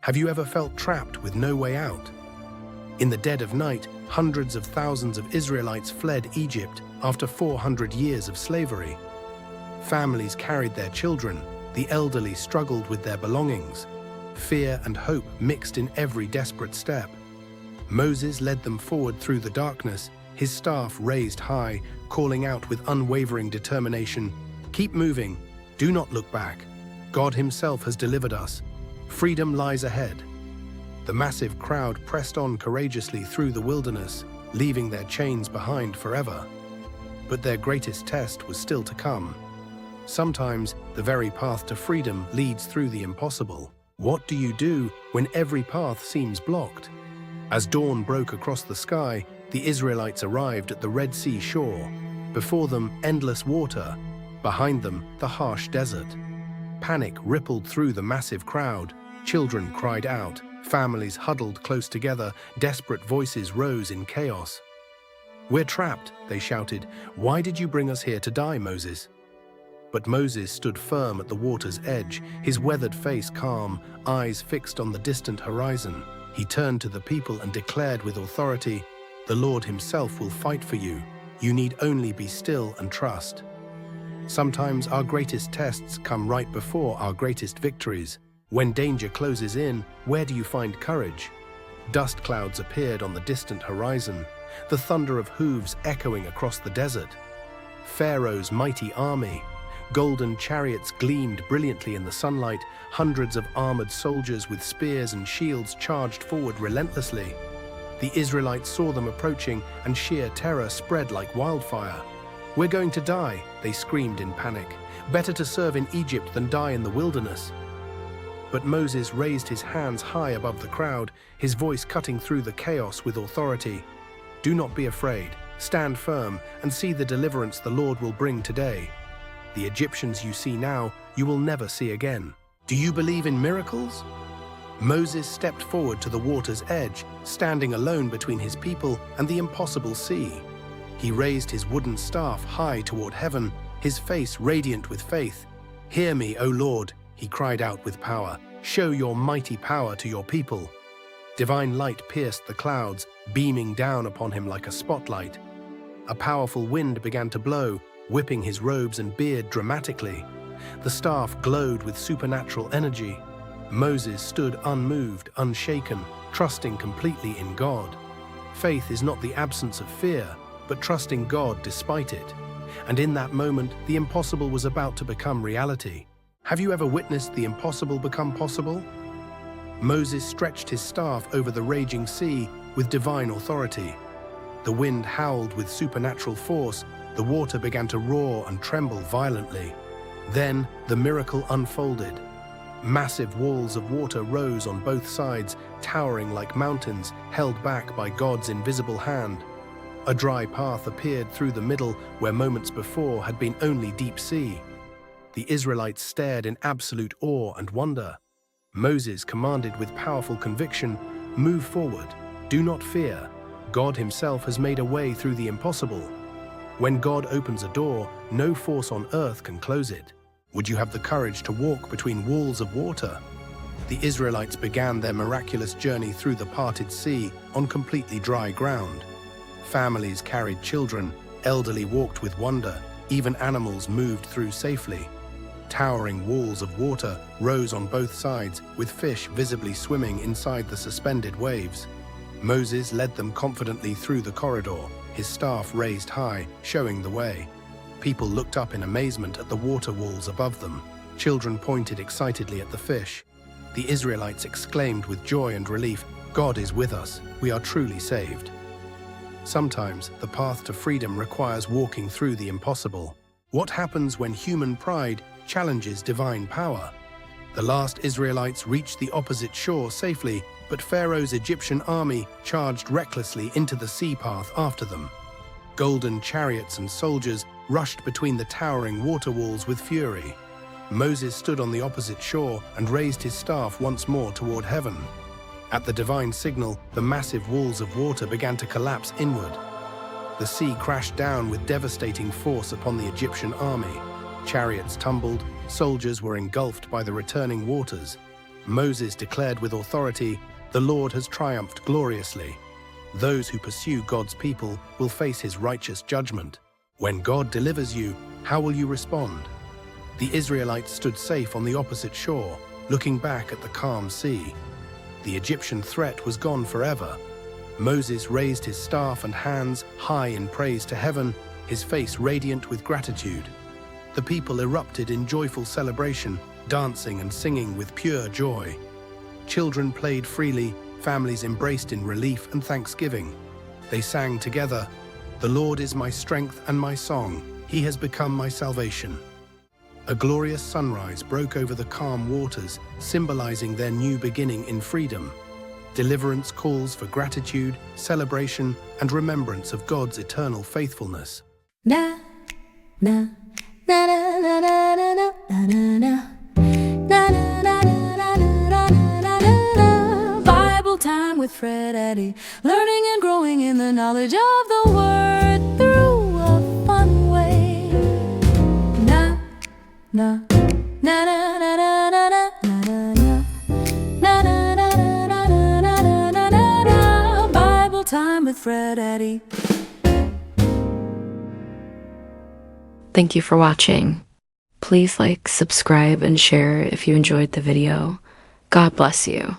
Have you ever felt trapped with no way out? In the dead of night, hundreds of thousands of Israelites fled Egypt after 400 years of slavery. Families carried their children, the elderly struggled with their belongings. Fear and hope mixed in every desperate step. Moses led them forward through the darkness, his staff raised high, calling out with unwavering determination, "Keep moving, do not look back. God himself has delivered us. Freedom lies ahead." The massive crowd pressed on courageously through the wilderness, leaving their chains behind forever. But their greatest test was still to come. Sometimes the very path to freedom leads through the impossible. What do you do when every path seems blocked? As dawn broke across the sky, the Israelites arrived at the Red Sea shore. Before them, endless water. Behind them, the harsh desert. Panic rippled through the massive crowd. Children cried out. Families huddled close together. Desperate voices rose in chaos. "We're trapped," they shouted. "Why did you bring us here to die, Moses?" But Moses stood firm at the water's edge, his weathered face calm, eyes fixed on the distant horizon. He turned to the people and declared with authority, "The Lord himself will fight for you. You need only be still and trust." Sometimes our greatest tests come right before our greatest victories. When danger closes in, where do you find courage? Dust clouds appeared on the distant horizon, the thunder of hooves echoing across the desert. Pharaoh's mighty army. Golden chariots gleamed brilliantly in the sunlight. Hundreds of armored soldiers with spears and shields charged forward relentlessly. The Israelites saw them approaching, and sheer terror spread like wildfire. "We're going to die," they screamed in panic. "Better to serve in Egypt than die in the wilderness." But Moses raised his hands high above the crowd, his voice cutting through the chaos with authority. "Do not be afraid. Stand firm and see the deliverance the Lord will bring today. The Egyptians you see now, you will never see again. Do you believe in miracles?" Moses stepped forward to the water's edge, standing alone between his people and the impossible sea. He raised his wooden staff high toward heaven, his face radiant with faith. "Hear me, O Lord," he cried out with power. "Show your mighty power to your people." Divine light pierced the clouds, beaming down upon him like a spotlight. A powerful wind began to blow, whipping his robes and beard dramatically. The staff glowed with supernatural energy. Moses stood unmoved, unshaken, trusting completely in God. Faith is not the absence of fear, but trusting God despite it. And in that moment, the impossible was about to become reality. Have you ever witnessed the impossible become possible? Moses stretched his staff over the raging sea with divine authority. The wind howled with supernatural force. The water began to roar and tremble violently. Then the miracle unfolded. Massive walls of water rose on both sides, towering like mountains, held back by God's invisible hand. A dry path appeared through the middle where moments before had been only deep sea. The Israelites stared in absolute awe and wonder. Moses commanded with powerful conviction, "Move forward, do not fear. God himself has made a way through the impossible." When God opens a door, no force on earth can close it. Would you have the courage to walk between walls of water? The Israelites began their miraculous journey through the parted sea on completely dry ground. Families carried children, elderly walked with wonder, even animals moved through safely. Towering walls of water rose on both sides, with fish visibly swimming inside the suspended waves. Moses led them confidently through the corridor, his staff raised high, showing the way. People looked up in amazement at the water walls above them. Children pointed excitedly at the fish. The Israelites exclaimed with joy and relief, "God is with us, we are truly saved." Sometimes the path to freedom requires walking through the impossible. What happens when human pride challenges divine power? The last Israelites reached the opposite shore safely, but Pharaoh's Egyptian army charged recklessly into the sea path after them. Golden chariots and soldiers rushed between the towering water walls with fury. Moses stood on the opposite shore and raised his staff once more toward heaven. At the divine signal, the massive walls of water began to collapse inward. The sea crashed down with devastating force upon the Egyptian army. Chariots tumbled, soldiers were engulfed by the returning waters. Moses declared with authority, "The Lord has triumphed gloriously. Those who pursue God's people will face his righteous judgment." When God delivers you, how will you respond? The Israelites stood safe on the opposite shore, looking back at the calm sea. The Egyptian threat was gone forever. Moses raised his staff and hands high in praise to heaven, his face radiant with gratitude. The people erupted in joyful celebration, dancing and singing with pure joy. Children played freely, families embraced in relief and thanksgiving. They sang together, "The Lord is my strength and my song. He has become my salvation." A glorious sunrise broke over the calm waters, symbolizing their new beginning in freedom. Deliverance calls for gratitude, celebration, and remembrance of God's eternal faithfulness. Na na na na na na na na na na. Na, na, na, na, na, na, na, na, na. Bible time with Fred Eddy, learning and growing in the knowledge of the Word through a fun way. Na na na na na na na na na na. Na na na na na na na na na. Bible time with Fred Eddy. Thank you for watching. Please like, subscribe, and share if you enjoyed the video. God bless you.